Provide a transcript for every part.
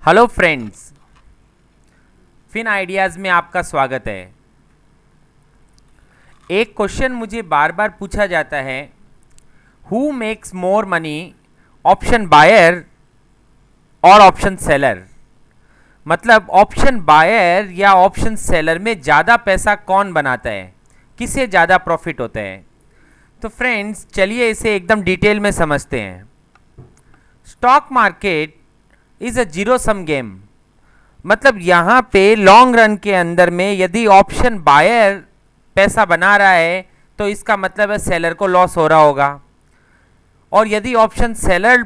Hello friends, fin ideas में आपका स्वागत है। एक क्वेश्चन मुझे बार बार पूछा जाता है, who makes more money, option buyer और ऑप्शन सेलर। मतलब ऑप्शन बायर या ऑप्शन सेलर में ज़्यादा पैसा कौन बनाता है, किसे ज़्यादा प्रॉफिट होता है। तो फ्रेंड्स चलिए इसे एकदम डिटेल में समझते हैं। Stock market is a zero sum game. मतलब यहाँ पे लॉन्ग रन के अंदर में यदि ऑप्शन बायर पैसा बना रहा है तो इसका मतलब है सेलर को लॉस हो रहा होगा, और यदि ऑप्शन सेलर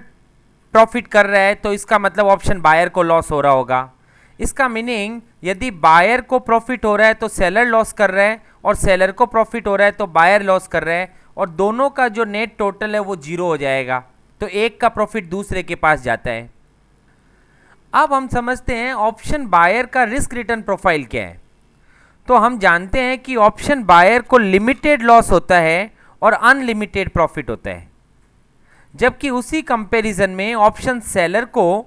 प्रॉफिट कर रहा है तो इसका मतलब ऑप्शन बायर को लॉस हो रहा होगा। इसका मीनिंग यदि बायर को प्रॉफिट हो रहा है तो सेलर लॉस कर रहा है, और सेलर को प्रॉफिट हो रहा है तो बायर लॉस कर रहा है, और दोनों का जो नेट टोटल है वो जीरो हो जाएगा। तो एक का प्रॉफिट दूसरे के पास जाता है। अब हम समझते हैं ऑप्शन बायर का रिस्क रिटर्न प्रोफाइल क्या है। तो हम जानते हैं कि ऑप्शन बायर को लिमिटेड लॉस होता है और अनलिमिटेड प्रॉफिट होता है, जबकि उसी कंपैरिजन में ऑप्शन सेलर को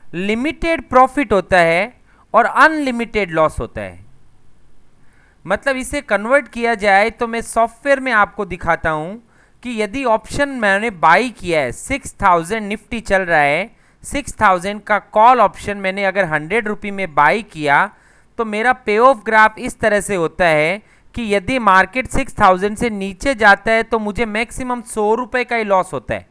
लिमिटेड प्रॉफिट होता है और अनलिमिटेड लॉस होता है। मतलब इसे कन्वर्ट किया जाए तो मैं सॉफ्टवेयर में आपको दिखाता हूं कि यदि ऑप्शन मैंने बाई किया है, 6000 निफ्टी चल रहा है, 6000 का कॉल ऑप्शन मैंने अगर 100 रुपये में बाई किया तो मेरा पे ऑफ ग्राफ इस तरह से होता है कि यदि मार्केट 6000 से नीचे जाता है तो मुझे मैक्सिमम 100 रुपये का ही लॉस होता है।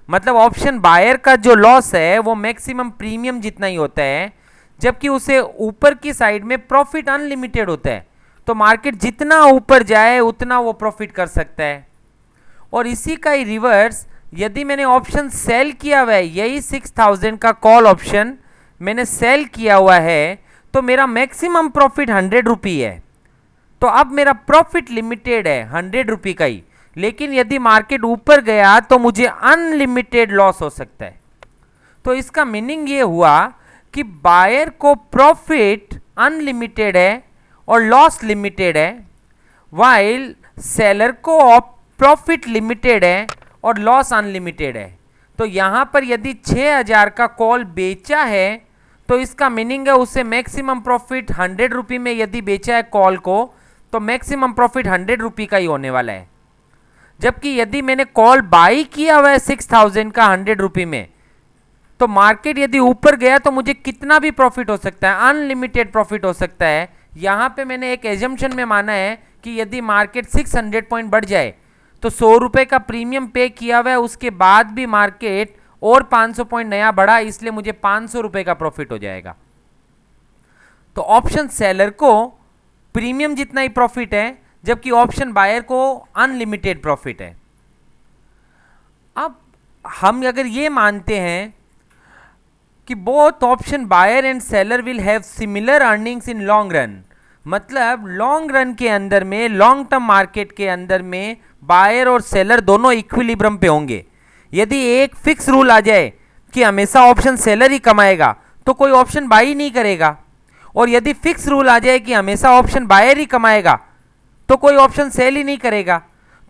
मतलब ऑप्शन बायर का जो लॉस है वो मैक्सिमम प्रीमियम जितना ही होता है, जबकि उसे ऊपर की साइड में प्रॉफिट अनलिमिटेड होता है। तो मार्केट जितना ऊपर जाए उतना वो प्रॉफिट कर सकता है। और इसी का ही रिवर्स यदि मैंने ऑप्शन सेल किया हुआ है, यही 6000 का कॉल ऑप्शन मैंने सेल किया हुआ है, तो मेरा मैक्सिमम प्रॉफिट 100 रुपये है। तो अब मेरा प्रॉफिट लिमिटेड है 100 रुपये का ही, लेकिन यदि मार्केट ऊपर गया तो मुझे अनलिमिटेड लॉस हो सकता है। तो इसका मीनिंग ये हुआ कि बायर को प्रॉफिट अनलिमिटेड है और लॉस लिमिटेड है, वाइल सेलर को प्रॉफिट लिमिटेड है और लॉस अनलिमिटेड है। तो यहां पर यदि 6000 का कॉल बेचा है तो इसका मीनिंग है उसे मैक्सिमम प्रॉफिट 100 रुपये में यदि बेचा है कॉल को तो मैक्सिमम प्रॉफिट 100 रुपये का ही होने वाला है। जबकि यदि मैंने कॉल बाई किया हुआ है 6000 का 100 रुपये में, तो मार्केट यदि ऊपर गया तो मुझे कितना भी प्रॉफिट हो सकता है, अनलिमिटेड प्रॉफिट हो सकता है। यहां पे मैंने एक एजम्पशन में माना है कि यदि मार्केट 600 पॉइंट बढ़ जाए तो 100 रुपये का प्रीमियम पे किया हुआ है, उसके बाद भी मार्केट और 500 पॉइंट नया बढ़ा, इसलिए मुझे 500 रुपये का प्रॉफिट हो जाएगा। तो ऑप्शन सेलर को प्रीमियम जितना ही प्रॉफिट है, जबकि ऑप्शन बायर को अनलिमिटेड प्रॉफिट है। अब हम अगर ये मानते हैं कि both option buyer and seller will have similar earnings in long run, मतलब लॉन्ग रन के अंदर में, लॉन्ग टर्म मार्केट के अंदर में बायर और सेलर दोनों इक्विलिब्रियम पे होंगे। यदि एक फिक्स रूल आ जाए कि हमेशा ऑप्शन सेलर ही कमाएगा तो कोई ऑप्शन बाई नहीं करेगा, और यदि फिक्स रूल आ जाए कि हमेशा ऑप्शन बायर ही कमाएगा तो कोई ऑप्शन सेल ही नहीं करेगा।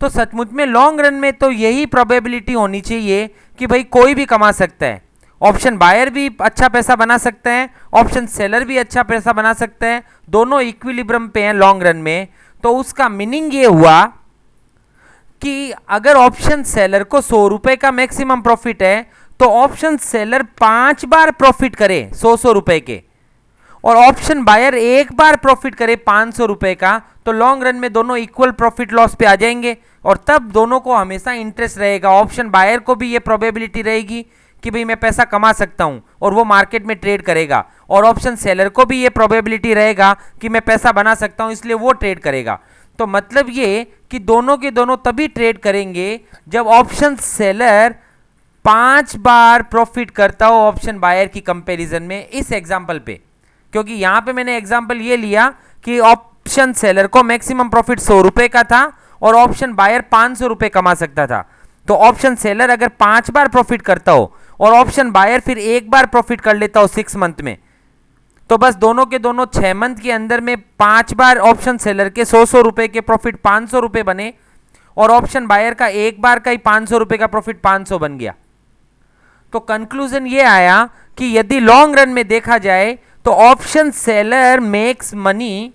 तो सचमुच में लॉन्ग रन में तो यही प्रोबेबिलिटी होनी चाहिए कि भाई कोई भी कमा सकता है, ऑप्शन बायर भी अच्छा पैसा बना सकता है, ऑप्शन सेलर भी अच्छा पैसा बना सकता है, दोनों इक्विलिब्रियम पे हैं लॉन्ग रन में। तो उसका मीनिंग ये हुआ कि अगर ऑप्शन सेलर को 100 रुपये का मैक्सिमम प्रॉफिट है तो ऑप्शन सेलर 5 बार प्रॉफिट करे 100 रुपए के, और ऑप्शन बायर एक बार प्रॉफिट करे 500 रुपए का, तो लॉन्ग रन में दोनों इक्वल प्रॉफिट लॉस पे आ जाएंगे, और तब दोनों को हमेशा इंटरेस्ट रहेगा। ऑप्शन बायर को भी ये प्रोबेबिलिटी रहेगी कि भाई मैं पैसा कमा सकता हूं और वो मार्केट में ट्रेड करेगा, और ऑप्शन सेलर को भी ये प्रोबेबिलिटी रहेगा कि मैं पैसा बना सकता हूं इसलिए वो ट्रेड करेगा। तो मतलब ये कि दोनों के दोनों तभी ट्रेड करेंगे जब ऑप्शन सेलर 5 बार प्रॉफिट करता हो ऑप्शन बायर की कंपैरिजन में, इस एग्जांपल पे। क्योंकि यहां पे मैंने एग्जांपल ये लिया कि ऑप्शन सेलर को मैक्सिमम प्रॉफिट 100 रुपए का था और ऑप्शन बायर 500 रुपए कमा सकता था। तो ऑप्शन सेलर अगर 5 बार प्रॉफिट करता हो और ऑप्शन बायर फिर एक बार प्रॉफिट कर लेता हो 6 मंथ में, तो बस दोनों के दोनों 6 मंथ के अंदर में 5 बार ऑप्शन सेलर के 100 रुपए के प्रॉफिट 500 रुपए बने, और ऑप्शन बायर का एक बार का ही 500 रुपए का प्रॉफिट 500 बन गया। तो कंक्लूजन ये आया कि यदि लॉन्ग रन में देखा जाए तो option seller makes money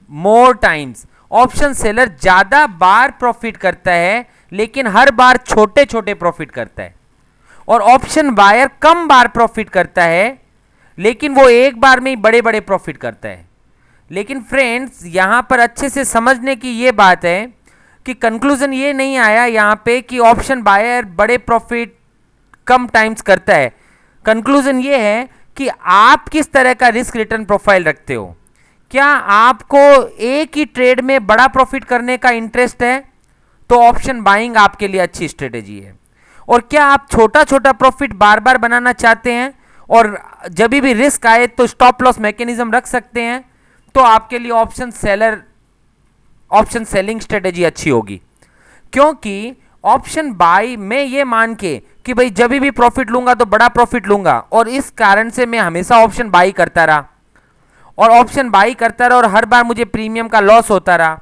more times. Option seller ज्यादा बार प्रॉफिट करता है लेकिन हर बार छोटे छोटे प्रॉफिट करता है, और ऑप्शन बायर कम बार प्रॉफिट करता है लेकिन वो एक बार में ही बड़े बड़े प्रॉफिट करता है। लेकिन फ्रेंड्स यहां पर अच्छे से समझने की ये बात है कि कंक्लूजन ये नहीं आया यहां पे कि ऑप्शन बायर बड़े प्रॉफिट कम टाइम्स करता है। कंक्लूजन ये है कि आप किस तरह का रिस्क रिटर्न प्रोफाइल रखते हो। क्या आपको एक ही ट्रेड में बड़ा प्रॉफिट करने का इंटरेस्ट है तो ऑप्शन बाइंग आपके लिए अच्छी स्ट्रेटेजी है, और क्या आप छोटा छोटा प्रॉफिट बार बार बनाना चाहते हैं और जब भी रिस्क आए तो स्टॉप लॉस मैकेनिज्म रख सकते हैं, तो आपके लिए ऑप्शन सेलिंग स्ट्रेटेजी अच्छी होगी। क्योंकि ऑप्शन बाई में ये मान के कि भाई जब भी प्रॉफिट लूंगा तो बड़ा प्रॉफिट लूंगा, और इस कारण से मैं हमेशा ऑप्शन बाई करता रहा और ऑप्शन बाई करता रहा और हर बार मुझे प्रीमियम का लॉस होता रहा।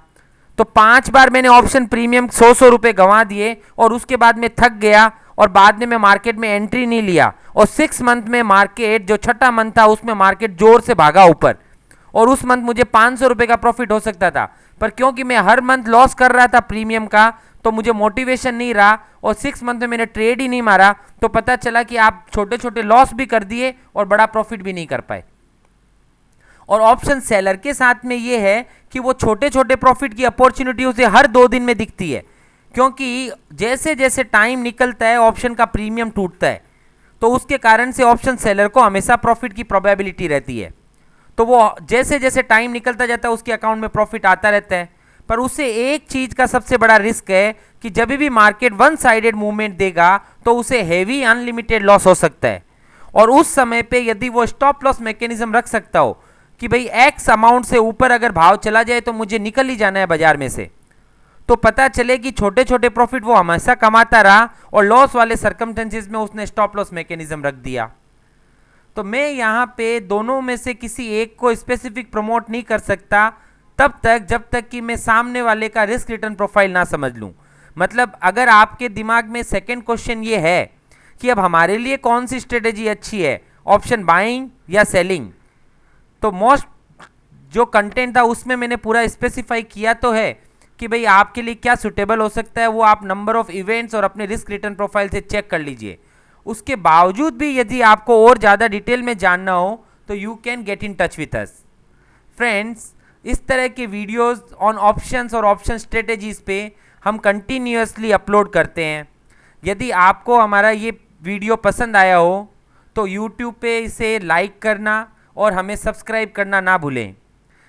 तो 5 बार मैंने ऑप्शन प्रीमियम 100 रुपए गंवा दिए और उसके बाद में थक गया और बाद में मैं मार्केट में एंट्री नहीं लिया, और 6 मंथ में मार्केट जो छठा मंथ था उसमें मार्केट जोर से भागा ऊपर, और उस मंथ मुझे 500 रुपए का प्रॉफिट हो सकता था, पर क्योंकि मैं हर मंथ लॉस कर रहा था प्रीमियम का तो मुझे मोटिवेशन नहीं रहा और 6 मंथ में मैंने ट्रेड ही नहीं मारा, तो पता चला कि आप छोटे छोटे लॉस भी कर दिए और बड़ा प्रॉफिट भी नहीं कर पाए। और ऑप्शन सेलर के साथ में ये है कि वो छोटे छोटे प्रॉफिट की अपॉर्चुनिटी उसे हर 2 दिन में दिखती है, क्योंकि जैसे जैसे टाइम निकलता है ऑप्शन का प्रीमियम टूटता है, तो उसके कारण से ऑप्शन सेलर को हमेशा प्रॉफिट की प्रोबेबिलिटी रहती है। तो वो जैसे जैसे टाइम निकलता जाता है उसके अकाउंट में प्रॉफिट आता रहता है, पर उसे एक चीज का सबसे बड़ा रिस्क है कि जब भी मार्केट वन साइडेड मूवमेंट देगा तो उसे हेवी अनलिमिटेड लॉस हो सकता है, और उस समय पे यदि वो स्टॉप लॉस मैकेनिज्म रख सकता हो कि भाई एक्स अमाउंट से ऊपर अगर भाव चला जाए तो मुझे निकल ही जाना है बाजार में से, तो पता चले कि छोटे छोटे प्रॉफिट वो हमेशा कमाता रहा और लॉस वाले सर्कमस्टेंसेस में उसने स्टॉप लॉस मैकेनिज्म रख दिया। तो मैं यहाँ पे दोनों में से किसी एक को स्पेसिफिक प्रमोट नहीं कर सकता तब तक जब तक कि मैं सामने वाले का रिस्क रिटर्न प्रोफाइल ना समझ लूँ। मतलब अगर आपके दिमाग में सेकेंड क्वेश्चन ये है कि अब हमारे लिए कौन सी स्ट्रेटेजी अच्छी है, ऑप्शन बाइंग या सेलिंग, तो मोस्ट जो कंटेंट था उसमें मैंने पूरा स्पेसिफाई किया तो है कि भाई आपके लिए क्या सुटेबल हो सकता है, वो आप नंबर ऑफ इवेंट्स और अपने रिस्क रिटर्न प्रोफाइल से चेक कर लीजिए। उसके बावजूद भी यदि आपको और ज़्यादा डिटेल में जानना हो तो you can get in touch with us. Friends, इस तरह के वीडियोस ऑन ऑप्शंस और ऑप्शन स्ट्रेटेजीज पे हम कंटिन्यूअसली अपलोड करते हैं। यदि आपको हमारा ये वीडियो पसंद आया हो तो यूट्यूब पे इसे लाइक करना और हमें सब्सक्राइब करना ना भूलें।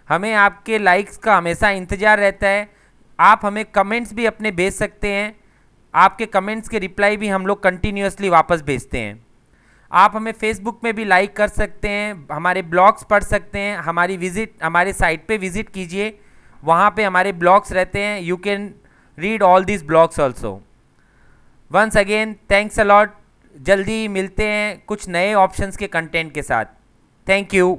हमें आपके लाइक्स का हमेशा इंतज़ार रहता है। आप हमें कमेंट्स भी अपने भेज सकते हैं, आपके कमेंट्स के रिप्लाई भी हम लोग कंटिन्यूअसली वापस भेजते हैं। आप हमें फेसबुक में भी लाइक कर सकते हैं, हमारे ब्लॉग्स पढ़ सकते हैं, हमारे साइट पे विजिट कीजिए, वहाँ पे हमारे ब्लॉग्स रहते हैं। You can read all this blogs also. Once again thanks a lot. जल्दी मिलते हैं कुछ नए ऑप्शंस के कंटेंट के साथ। Thank you.